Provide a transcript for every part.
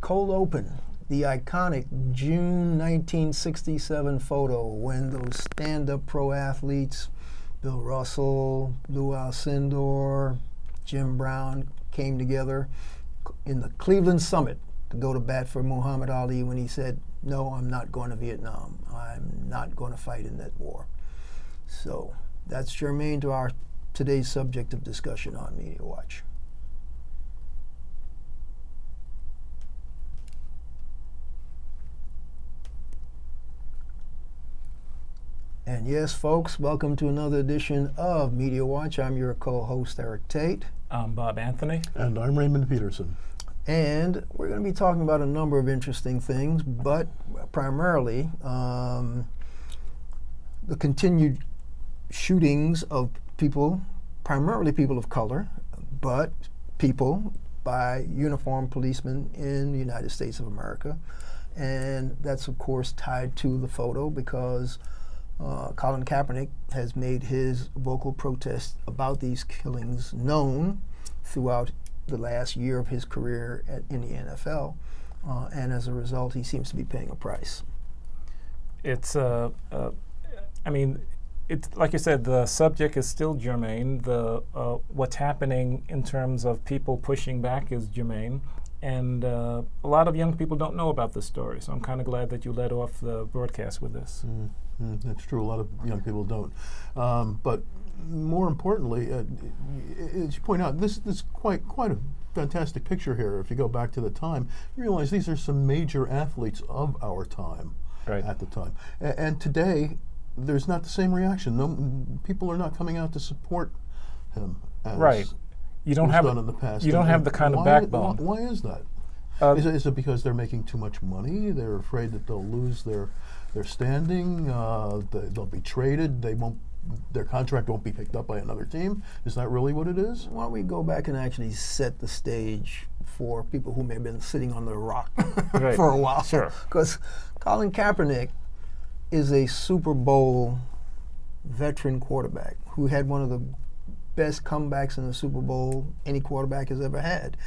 Cold open, the iconic June 1967 photo when those stand-up pro athletes, Bill Russell, Lew Alcindor, Jim Brown, came together in the Cleveland Summit to go to bat for Muhammad Ali when he said, "No, I'm not going to Vietnam. I'm not going to fight in that war." So that's germane to our today's subject of discussion on Media Watch. And yes, folks, welcome to another edition of Media Watch. I'm your co-host, Eric Tait. I'm Bob Anthony. And I'm Raymond Peterson. And we're going to be talking about a number of interesting things, but primarily the continued shootings of people, primarily people of color, but people by uniformed policemen in the United States of America. And that's, of course, tied to the photo because Colin Kaepernick has made his vocal protest about these killings known throughout the last year of his career in the NFL, and as a result, he seems to be paying a price. It's, it's like you said, the subject is still germane. What's happening in terms of people pushing back is germane, and a lot of young people don't know about this story. So I'm kind of glad that you led off the broadcast with this. That's true. A lot of young people don't. But more importantly, as you point out, this is quite a fantastic picture here. If you go back to the time, you realize these are some major athletes of our time at the time. And today, there's not the same reaction. No, people are not coming out to support him. As You don't have done in the past. You don't have the kind of backbone. Why is that? Is it because they're making too much money? They're afraid that they'll lose their standing. They'll be traded. Their contract won't be picked up by another team. Is that really what it is? Why don't we go back and actually set the stage for people who may have been sitting on the rock for a while? Sure. Because Colin Kaepernick is a Super Bowl veteran quarterback who had one of the best comebacks in the Super Bowl any quarterback has ever had.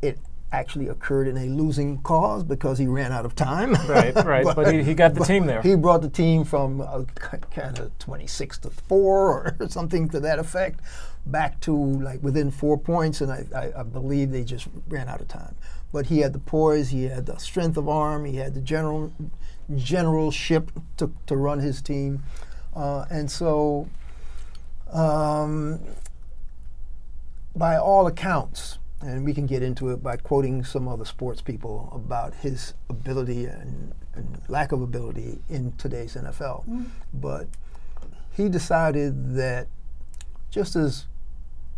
It actually occurred in a losing cause because he ran out of time. Right. but he got the team there. He brought the team from kind of 26-4 or something to that effect back to like within 4 points, and I believe they just ran out of time. But he had the poise, he had the strength of arm, he had the generalship to run his team, and so by all accounts, and we can get into it by quoting some other sports people about his ability and lack of ability in today's NFL. But he decided that just as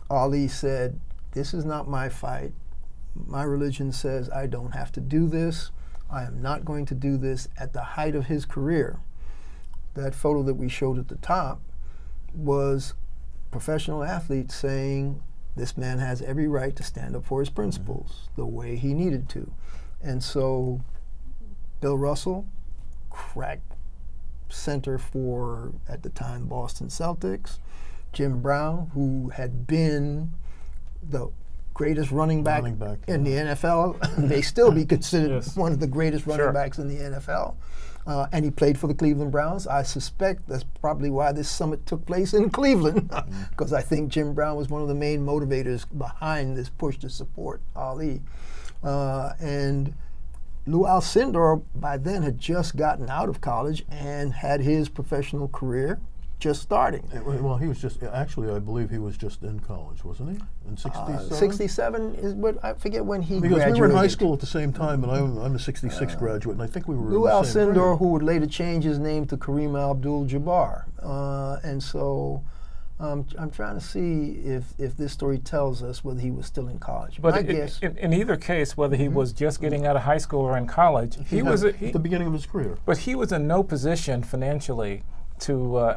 Ali said, this is not my fight. My religion says I don't have to do this. I am not going to do this at the height of his career. That photo that we showed at the top was professional athletes saying, this man has every right to stand up for his principles the way he needed to. And so Bill Russell, crack center for, at the time, Boston Celtics. Jim Brown, who had been the greatest running back in the NFL, may still be considered one of the greatest running backs in the NFL. And he played for the Cleveland Browns. I suspect that's probably why this summit took place in Cleveland, because I think Jim Brown was one of the main motivators behind this push to support Ali. And Lew Alcindor, by then, had just gotten out of college and had his professional career just starting. Well, he was just, actually, I believe he was just in college, wasn't he? In 67? 67 is what, I forget when he graduated. Because we were in high school at the same time, and I'm a 66 graduate, and I think we were Lew Alcindor, who would later change his name to Kareem Abdul Jabbar. And so I'm trying to see if this story tells us whether he was still in college. But in either case, whether he was just getting out of high school or in college, he was at the beginning of his career. But he was in no position financially to,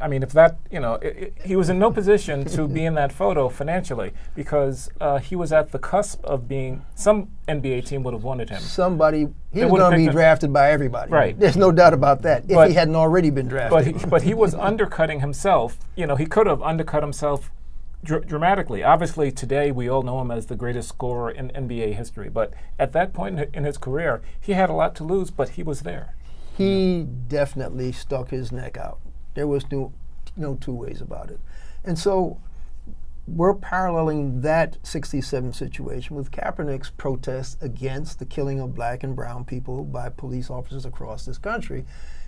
he was in no position to be in that photo financially because he was at the cusp of being, some NBA team would have wanted him. He was going to be drafted by everybody. Right. There's no doubt about that, if he hadn't already been drafted. But he was undercutting himself. He could have undercut himself dramatically. Obviously, today we all know him as the greatest scorer in NBA history. But at that point in his career, he had a lot to lose, but he was there. He definitely stuck his neck out. There was no two ways about it. And so we're paralleling that 67 situation with Kaepernick's protests against the killing of black and brown people by police officers across this country.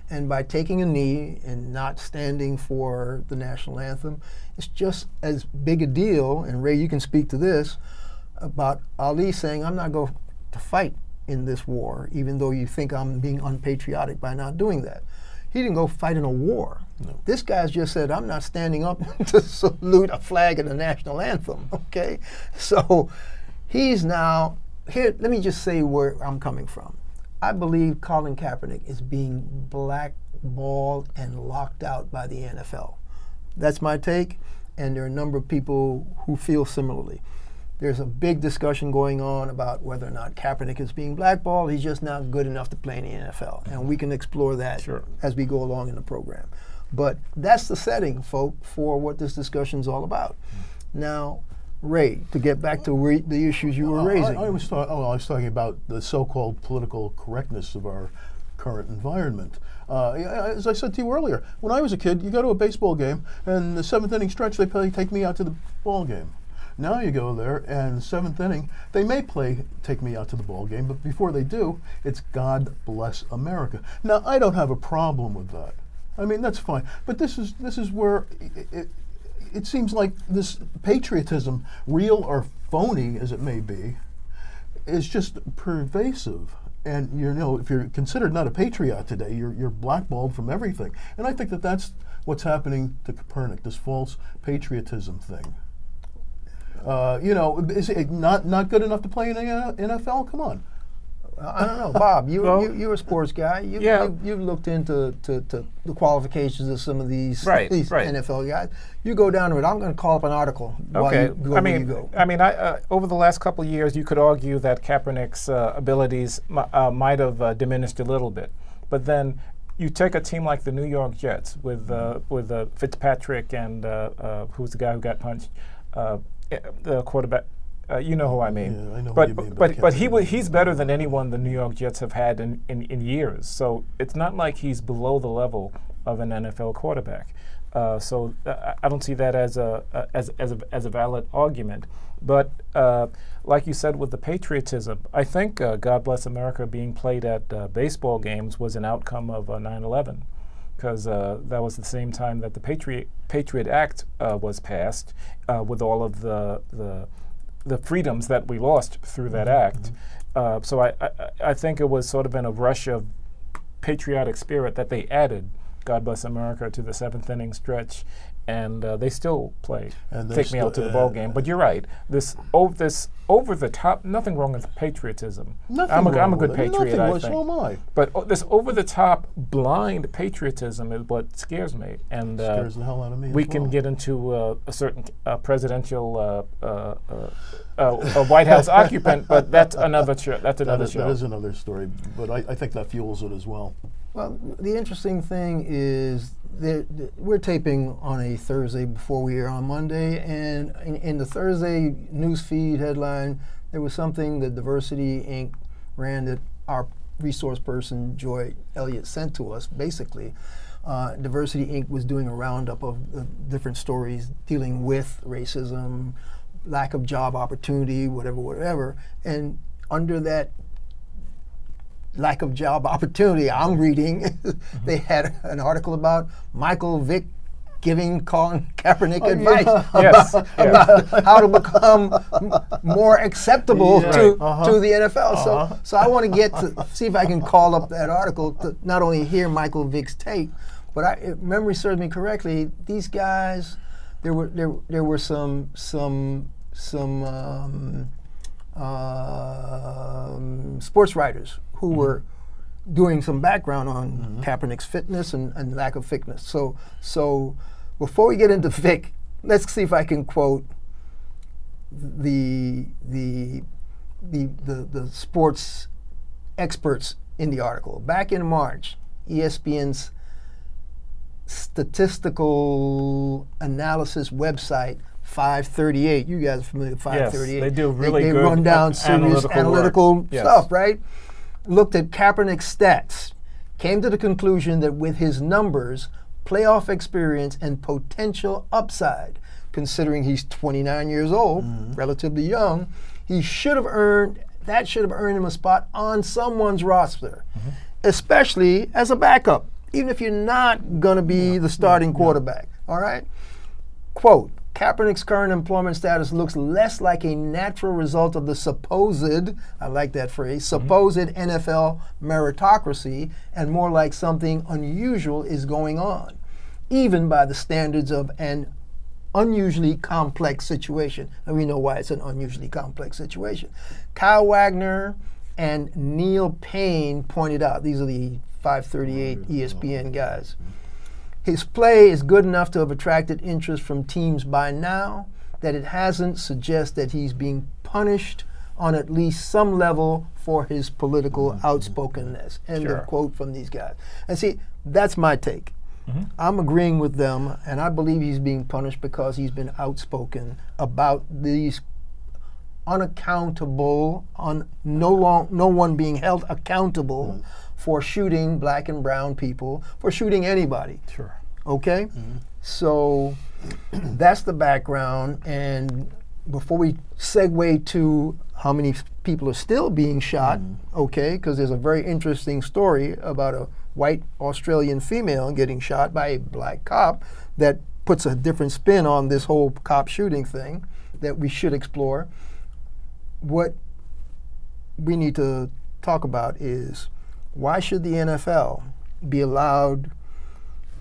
And by taking a knee and not standing for the national anthem, it's just as big a deal, and Ray, you can speak to this, about Ali saying, I'm not going to fight in this war, even though you think I'm being unpatriotic by not doing that. He didn't go fight in a war. No. This guy's just said, I'm not standing up to salute a flag and the national anthem, okay? So he's now, here, let me just say where I'm coming from. I believe Colin Kaepernick is being blackballed and locked out by the NFL. That's my take, and there are a number of people who feel similarly. There's a big discussion going on about whether or not Kaepernick is being blackballed. He's just not good enough to play in the NFL, and we can explore that as we go along in the program. But that's the setting, folk, for what this discussion is all about. Now, Ray, to get back to the issues you were raising. I was talking about the so-called political correctness of our current environment. As I said to you earlier, when I was a kid, you go to a baseball game, and the seventh inning stretch, they take me out to the ball game. Now you go there, and the seventh inning, they may take me out to the ball game, but before they do, it's God bless America. Now, I don't have a problem with that. I mean, that's fine. But this is where it seems like this patriotism, real or phony as it may be, is just pervasive. And if you're considered not a patriot today, you're blackballed from everything. And I think that's what's happening to Kaepernick, this false patriotism thing. Is it not good enough to play in the NFL? Come on. I don't know, Bob. You're a sports guy. You've looked into the qualifications of some of these NFL guys. You go down to it. I'm going to call up an article. Okay. You go. Over the last couple of years, you could argue that Kaepernick's abilities might have diminished a little bit, but then you take a team like the New York Jets with Fitzpatrick and who's the guy who got punched, the quarterback. You know who I mean. Yeah, I know but who you mean, but he's better than anyone the New York Jets have had in years. So it's not like he's below the level of an NFL quarterback. So I don't see that as a valid argument. But like you said with the patriotism, I think God Bless America being played at baseball games was an outcome of 9/11. Because that was the same time that the Patriot Act was passed, with all of the freedoms that we lost through that act. So I think it was sort of in a rush of patriotic spirit that they added God Bless America to the seventh inning stretch, and they still play Take Me Out to the Ball Game. But you're right, this over the top, nothing wrong with patriotism. I'm a good patriot, I think. So am I. But this over the top, blind patriotism is what scares me, and scares the hell out of me. We can get into a certain presidential White House occupant, but that's another show. That is another story. But I think that fuels it as well. Well, the interesting thing is we're taping on a Thursday before we air on Monday, and in the Thursday news feed headline, there was something that Diversity Inc. ran that our resource person, Joy Elliott, sent to us, basically. Diversity Inc. was doing a roundup of different stories dealing with racism, lack of job opportunity, whatever, and under that lack of job opportunity, I'm reading, they had an article about Michael Vick giving Colin Kaepernick advice about how to become more acceptable to the NFL. So I want to get to see if I can call up that article to not only hear Michael Vick's take, but if memory serves me correctly, these guys, there were some sports writers who were doing some background on Kaepernick's fitness and lack of fitness. So before we get into Vic, let's see if I can quote the sports experts in the article. Back in March, ESPN's statistical analysis website 538. You guys are familiar with 538. Yes, they do really they good run down serious analytical work. Yes. stuff, right? Looked at Kaepernick's stats, came to the conclusion that with his numbers, playoff experience, and potential upside, considering he's 29 years old, relatively young, he should have earned him a spot on someone's roster, especially as a backup, even if you're not going to be the starting quarterback. All right? Quote, Kaepernick's current employment status looks less like a natural result of the supposed, I like that phrase, supposed NFL meritocracy, and more like something unusual is going on, even by the standards of an unusually complex situation. And we know why it's an unusually complex situation. Kyle Wagner and Neil Payne pointed out, these are the 538 ESPN guys, his play is good enough to have attracted interest from teams by now that it hasn't suggest that he's being punished on at least some level for his political outspokenness. End of quote from these guys. And see, that's my take. I'm agreeing with them, and I believe he's being punished because he's been outspoken about these unaccountable, no one being held accountable for shooting black and brown people, for shooting anybody. Sure. Okay? So that's the background, and before we segue to how many people are still being shot, okay, because there's a very interesting story about a white Australian female getting shot by a black cop that puts a different spin on this whole cop shooting thing that we should explore. What we need to talk about is, why should the NFL be allowed,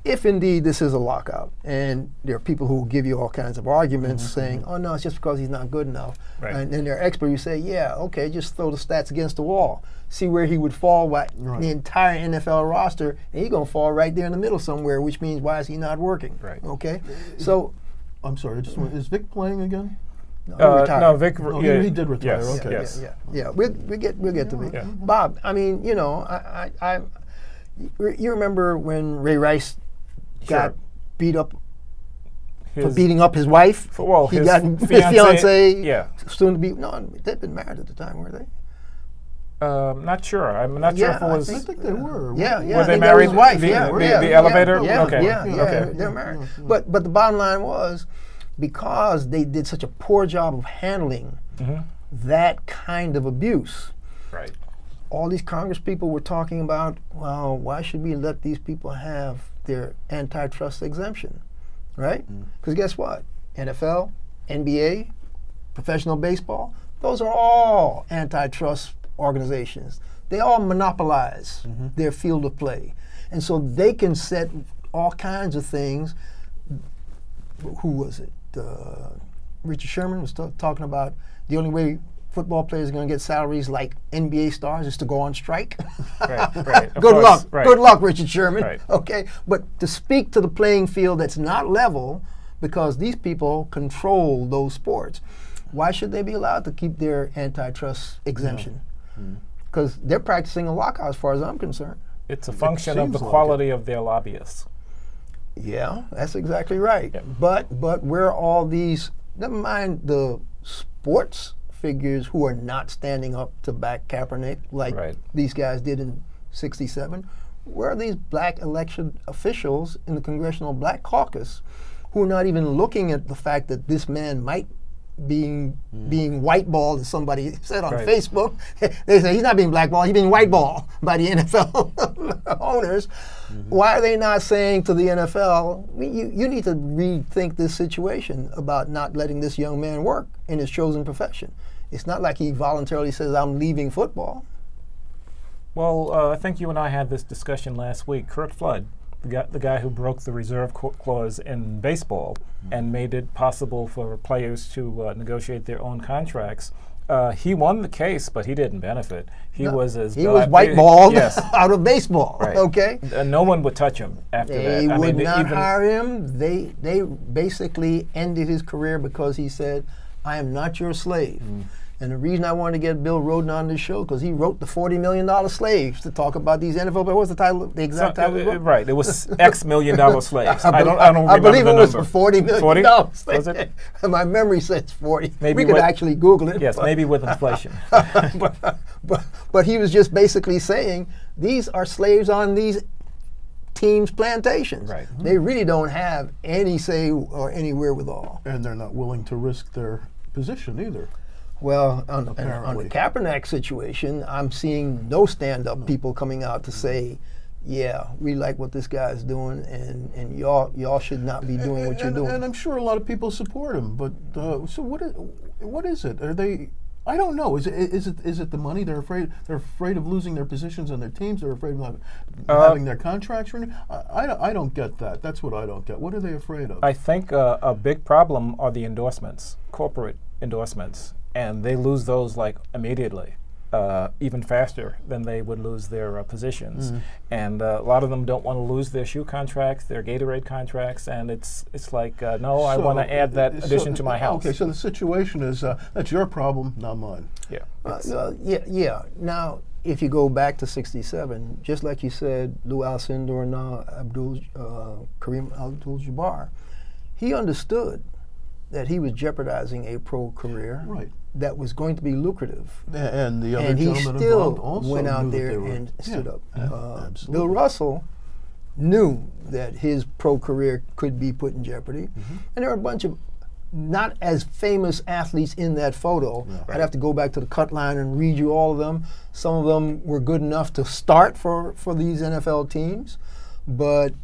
if indeed this is a lockout, and there are people who will give you all kinds of arguments saying, oh no, it's just because he's not good enough. Right. And then there are experts who say, yeah, okay, just throw the stats against the wall. See where he would fall, the entire NFL roster, and he's going to fall right there in the middle somewhere, which means why is he not working? Right. Okay? So, I'm sorry, is Vic playing again? no, he retired. No, Vic. He did retire. Yes, Okay. yes. Yeah. We'll get to Vic. Yeah. Bob, I mean, you know, you remember when Ray Rice got beat up for beating up his wife? Well, he his got his fiance, soon to be. No, they'd been married at the time, were they? Not sure. I'm not sure if it was. I think they were. Yeah. Were they I think that was married? his wife. The elevator. Yeah, Okay. Okay. They're married. But the bottom line was, because they did such a poor job of handling that kind of abuse. Right. All these Congress people were talking about, well, why should we let these people have their antitrust exemption, right? Because guess what? NFL, NBA, professional baseball, those are all antitrust organizations. They all monopolize their field of play. And so they can set all kinds of things. Who was it? Richard Sherman was talking about the only way football players are going to get salaries like NBA stars is to go on strike. Right. Good luck. Good luck, Richard Sherman. Right. Okay, but to speak to the playing field that's not level, because these people control those sports, why should they be allowed to keep their antitrust exemption? Because they're practicing a lockout, as far as I'm concerned. It's a function of the seems like quality of their lobbyists. Yeah, that's exactly right. Yep. But where are all these? Never mind the sports figures who are not standing up to back Kaepernick like these guys did in '67. Where are these black election officials in the Congressional Black Caucus who are not even looking at the fact that this man might being whiteballed, as somebody said on Facebook? They say he's not being blackballed, he's being whiteballed by the NFL owners. Why are they not saying to the NFL, you need to rethink this situation about not letting this young man work in his chosen profession? It's not like he voluntarily says, I'm leaving football. Well, I think you and I had this discussion last week. Curt Flood, the guy who broke the reserve clause in baseball and made it possible for players to negotiate their own contracts. He won the case, but he didn't benefit. He was whiteballed out of baseball. Right. Okay, no one would touch him after that. They would not hire him. They basically ended his career because he said, I am not your slave. And the reason I wanted to get Bill Rhoden on this show, because he wrote the $40 million Slaves to talk about these NFL. But what was the title? The exact title? He wrote? Right. It was X million dollar slaves. I don't remember. I believe it was number. $40 million. 40? Was it? My memory says 40. Maybe we could actually Google it. Yes, maybe with inflation. but he was just basically saying these are slaves on these teams' plantations. Right. They really don't have any say or any wherewithal. And they're not willing to risk their position either. Well, on the Apparently. Kaepernick situation, I'm seeing no stand-up people coming out to say, yeah, we like what this guy's doing, and y'all should not be doing what you're doing. And I'm sure a lot of people support him. But so what is it? Are they? I don't know. Is it the money? They're afraid of losing their positions on their teams. They're afraid of not having their contracts renewed. I don't get that. That's what I don't get. What are they afraid of? I think a big problem are the endorsements, corporate endorsements, and they lose those like immediately, even faster than they would lose their positions. And a lot of them don't want to lose their shoe contracts, their Gatorade contracts, and it's like, no, I want to add that addition to my house. Okay, so the situation is that's your problem, not mine. Yeah. Yeah. Now, if you go back to '67, just like you said, Lew Alcindor-not, Kareem Abdul Jabbar, he understood that he was jeopardizing a pro career that was going to be lucrative. And the other and he gentleman still involved also went out knew that there they were, and stood up. absolutely. Bill Russell knew that his pro career could be put in jeopardy. And there are a bunch of not as famous athletes in that photo. I'd have to go back to the cut line and read you all of them. Some of them were good enough to start for these NFL teams, but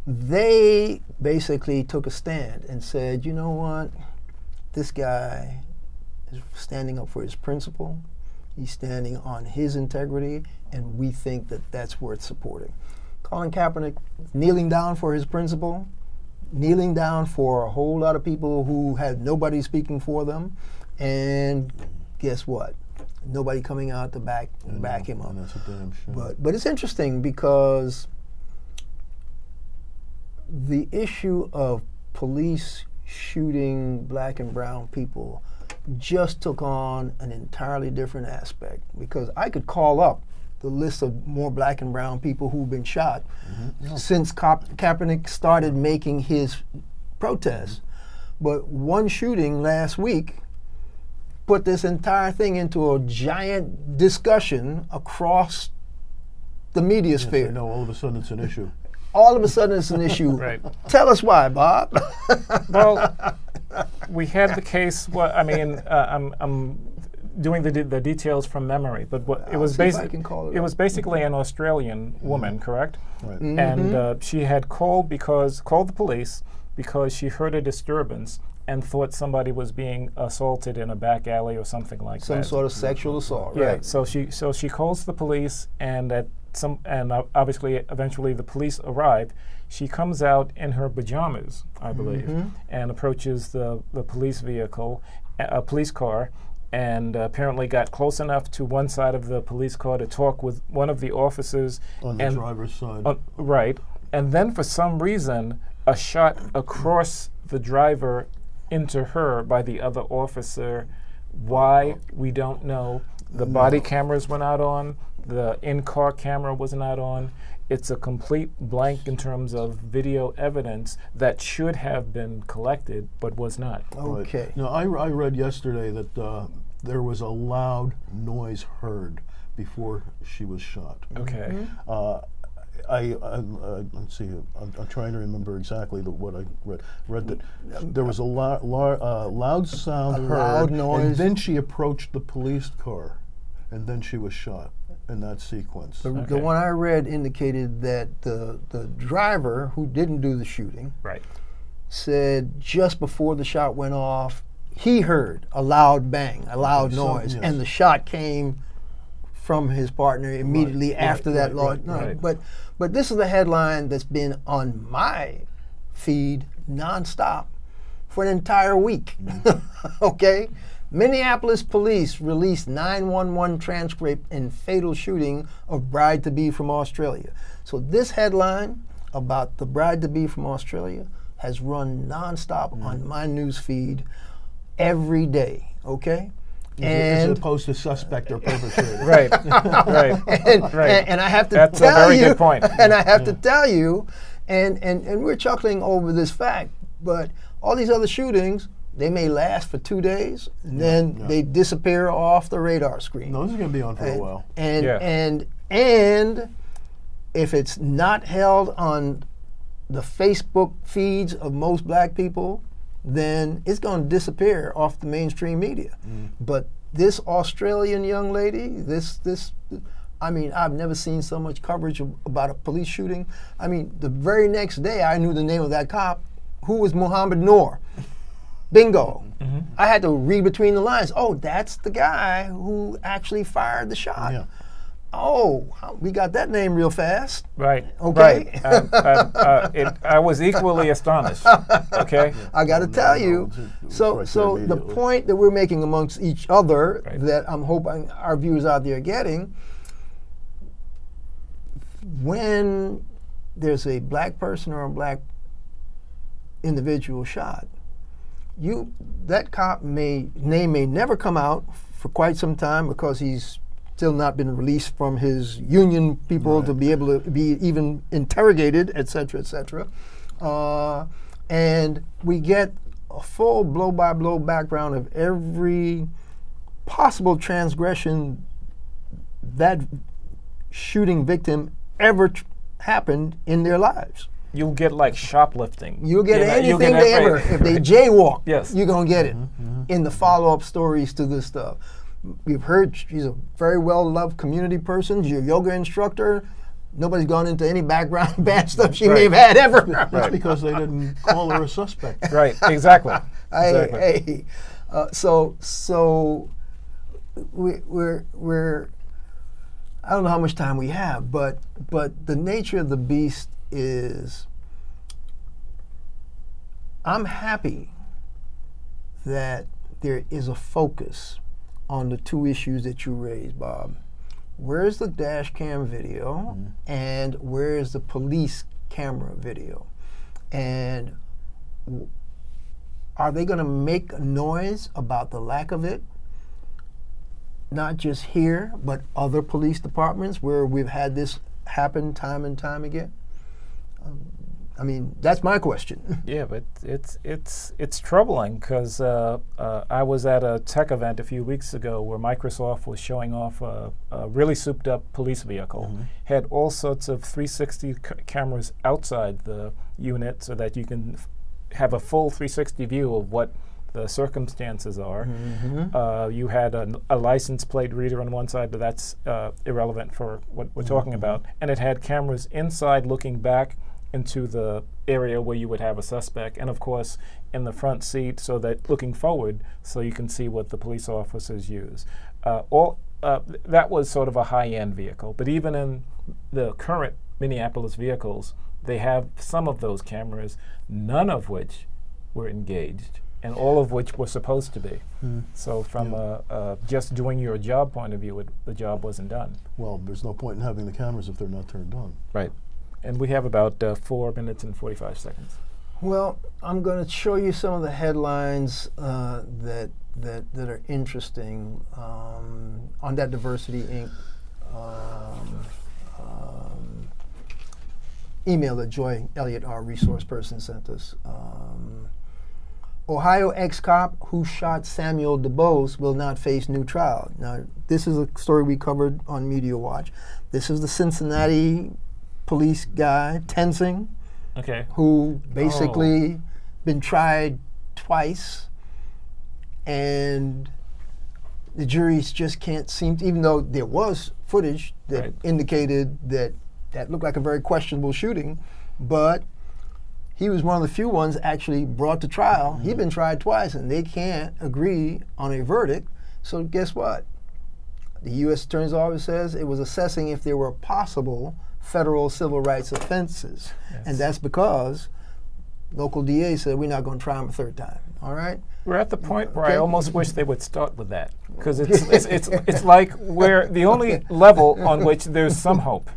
they basically took a stand and said, you know what, this guy is standing up for his principle, he's standing on his integrity, and we think that that's worth supporting. Colin Kaepernick kneeling down for his principle, kneeling down for a whole lot of people who had nobody speaking for them, and guess what? Nobody coming out to back him up. And that's a damn shame. But it's interesting because the issue of police shooting black and brown people just took on an entirely different aspect, because I could call up the list of more black and brown people who've been shot since Kaepernick started making his protests. But one shooting last week put this entire thing into a giant discussion across the media sphere. I know all of a sudden it's an issue. All of a sudden it's an issue. Right. Tell us why, Bob. Well, we had the case. I'm doing the details from memory, but it was basically an Australian woman, correct? Right. And she had called the police because she heard a disturbance and thought somebody was being assaulted in a back alley or something like that. Some sort of sexual assault, Yeah. right? So she calls the police, and obviously eventually the police arrive. She comes out in her pajamas, I believe, and approaches the police vehicle, a police car, and apparently got close enough to one side of the police car to talk with one of the officers On the driver's side. Right. And then for some reason, a shot across the driver into her by the other officer. Why, we don't know. The body cameras were not on. The in-car camera was not on. It's a complete blank in terms of video evidence that should have been collected but was not. Okay. Right. Now, I read yesterday that there was a loud noise heard before she was shot. Okay. Let's see. I'm trying to remember exactly what I read. Read that there was a loud sound heard, loud noise, and then she approached the police car, and then she was shot in that sequence. The one I read indicated that the driver who didn't do the shooting said just before the shot went off, he heard a loud bang, a loud noise, and the shot came from his partner immediately after that. But this is the headline that's been on my feed nonstop for an entire week. Okay? Minneapolis police released 911 transcript in fatal shooting of bride-to-be from Australia. So this headline about the bride-to-be from Australia has run nonstop on my news feed every day, okay? As opposed to suspect or perpetrator. Right, right, right. And I have to That's tell a very you, good point. and I have to tell you, and we're chuckling over this fact, but all these other shootings, they may last for 2 days, and then they disappear off the radar screen. Those are going to be on for a while. And if it's not held on the Facebook feeds of most black people, then it's going to disappear off the mainstream media. But this Australian young lady, I mean, I've never seen so much coverage about a police shooting. I mean, the very next day, I knew the name of that cop, who was Muhammad Noor. Bingo. I had to read between the lines. Oh, that's the guy who actually fired the shot. Yeah. Oh, we got that name real fast. Right. Okay. Right. I was equally astonished. Okay. I got to tell you. It's So, right so there the immediately. point that we're making amongst each other, Right. that I'm hoping our viewers out there are getting, when there's a black person or a black individual shot, that cop name may never come out for quite some time because he's still not been released from his union people to be able to be even interrogated, et cetera, et cetera. And we get a full blow-by-blow background of every possible transgression that shooting victim ever happened in their lives. You'll get like shoplifting. You'll get You know, anything you'll get they ever. If they jaywalk, Yes. you're going to get it in the follow-up stories to this stuff. We've heard she's a very well-loved community person. She's a yoga instructor. Nobody's gone into any background bad stuff she may have had ever. That's because they didn't call her a suspect. Right. Exactly. Hey, so we're I don't know how much time we have, but the nature of the beast is, I'm happy that there is a focus on the two issues that you raised, Bob. Where's the dash cam video and where's the police camera video? And are they going to make a noise about the lack of it? Not just here, but other police departments where we've had this happen time and time again? I mean, that's my question. Yeah, but it's troubling because I was at a tech event a few weeks ago where Microsoft was showing off a really souped-up police vehicle. Had all sorts of 360 cameras outside the unit so that you can have a full 360 view of what the circumstances are. You had a license plate reader on one side, but that's irrelevant for what we're talking about. And it had cameras inside looking back into the area where you would have a suspect, and of course in the front seat so that looking forward so you can see what the police officers use. That was sort of a high-end vehicle, but even in the current Minneapolis vehicles, they have some of those cameras, none of which were engaged and all of which were supposed to be. So from just doing your job point of view, the job wasn't done. Well, there's no point in having the cameras if they're not turned on. Right. And we have about 4 minutes and 45 seconds. Well, I'm going to show you some of the headlines that are interesting on that Diversity Inc. Email that Joy Elliott, our resource person, sent us. Ohio ex-cop who shot Samuel DuBose will not face new trial. Now, this is a story we covered on Media Watch. This is the Cincinnati police guy, Tensing, who basically been tried twice, and the juries just can't seem to, even though there was footage that indicated that looked like a very questionable shooting, but he was one of the few ones actually brought to trial. He'd been tried twice, and they can't agree on a verdict. So guess what? The U.S. Attorney's Office says it was assessing if there were possible federal civil rights offenses. And that's because local DA said we're not going to try him a third time. All right? We're at the point where I almost wish they would start with that, because it's like we're the only level on which there's some hope.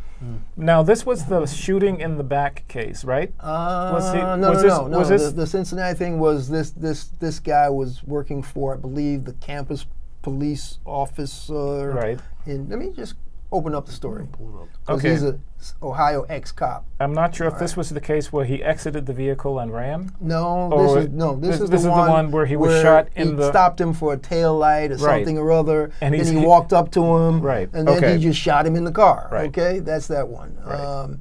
Now, this was the shooting in the back case, right? No. The Cincinnati thing was this guy was working for, I believe, the campus police officer. Right. Let me just open up the story. Pull it up. Okay. He's a Ohio ex-cop. I'm not sure if this was the case where he exited the vehicle and ran. No, Or this is the one where he was shot in the. Stopped him for a tail light or Right. something or other, And then he walked up to him, Right. and then he just shot him in the car. Right. Okay, that's that one. Right.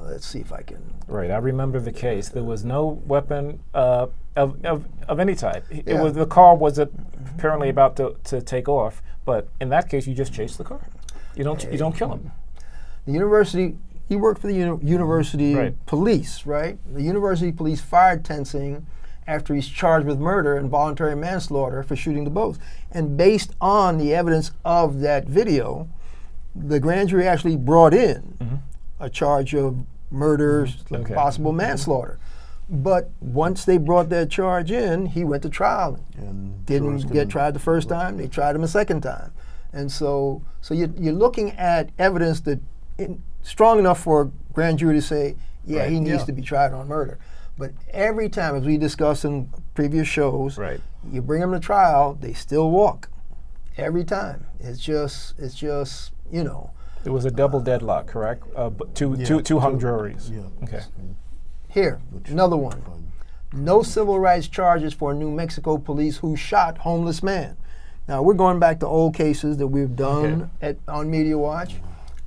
Let's see if I can. Right, I remember the case. There was no weapon of any type. Yeah. The car was apparently about to take off, but in that case, you just chase the car. You don't kill him. The university. He worked for the university Right. police, right? The university police fired Tensing after he's charged with murder and voluntary manslaughter for shooting the both. And based on the evidence of that video, the grand jury actually brought in a charge of murder, Okay. possible manslaughter. But once they brought that charge in, he went to trial. And Didn't get tried the first time. They tried him a second time. And so you're looking at evidence that strong enough for a grand jury to say, yeah, Right. he needs Yeah. to be tried on murder. But every time, as we discussed in previous shows, Right. you bring them to trial, they still walk. Every time. It's just It was a double deadlock, correct? Two hung juries. Yeah. Okay. Here, another one. No civil rights charges for New Mexico police who shot homeless man. Now, we're going back to old cases that we've done on Media Watch.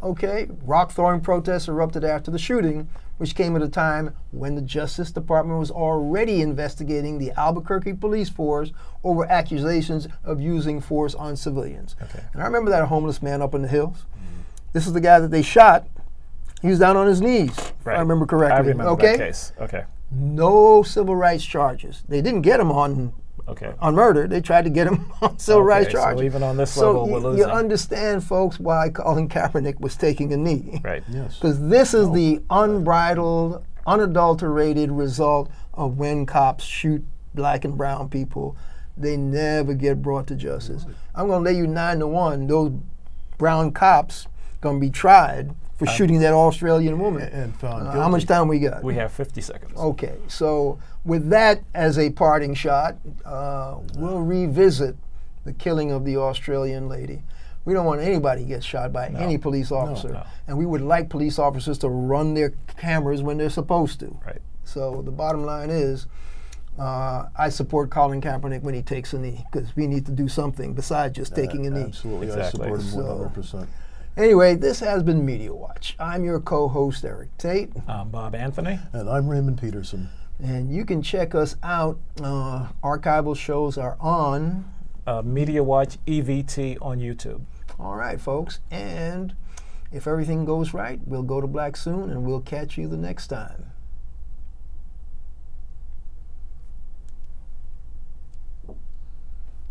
Okay, rock throwing protests erupted after the shooting, which came at a time when the Justice Department was already investigating the Albuquerque police force over accusations of using force on civilians. Okay. And I remember that homeless man up in the hills. This is the guy that they shot. He was down on his knees, if I remember correctly. I remember that case. Okay. No civil rights charges. They didn't get him on murder. They tried to get him on civil rights charges. So even on this level, we're losing. You understand, folks, why Colin Kaepernick was taking a knee. Right. Yes. Because this is the unbridled, unadulterated result of when cops shoot black and brown people. They never get brought to justice. Right. I'm going to lay you 9-1. Those brown cops going to be tried for shooting that Australian woman. And found guilty. How much time we got? We have 50 seconds. Okay, so with that as a parting shot, we'll revisit the killing of the Australian lady. We don't want anybody to get shot by any police officer. No. And we would like police officers to run their cameras when they're supposed to. Right. So the bottom line is, I support Colin Kaepernick when he takes a knee, because we need to do something besides just taking a knee. Absolutely. Exactly. I support him So- 100%. Anyway, this has been Media Watch. I'm your co-host, Eric Tait. I'm Bob Anthony. And I'm Raymond Peterson. And you can check us out. Archival shows are on. Media Watch EVT on YouTube. All right, folks. And if everything goes right, we'll go to black soon, and we'll catch you the next time.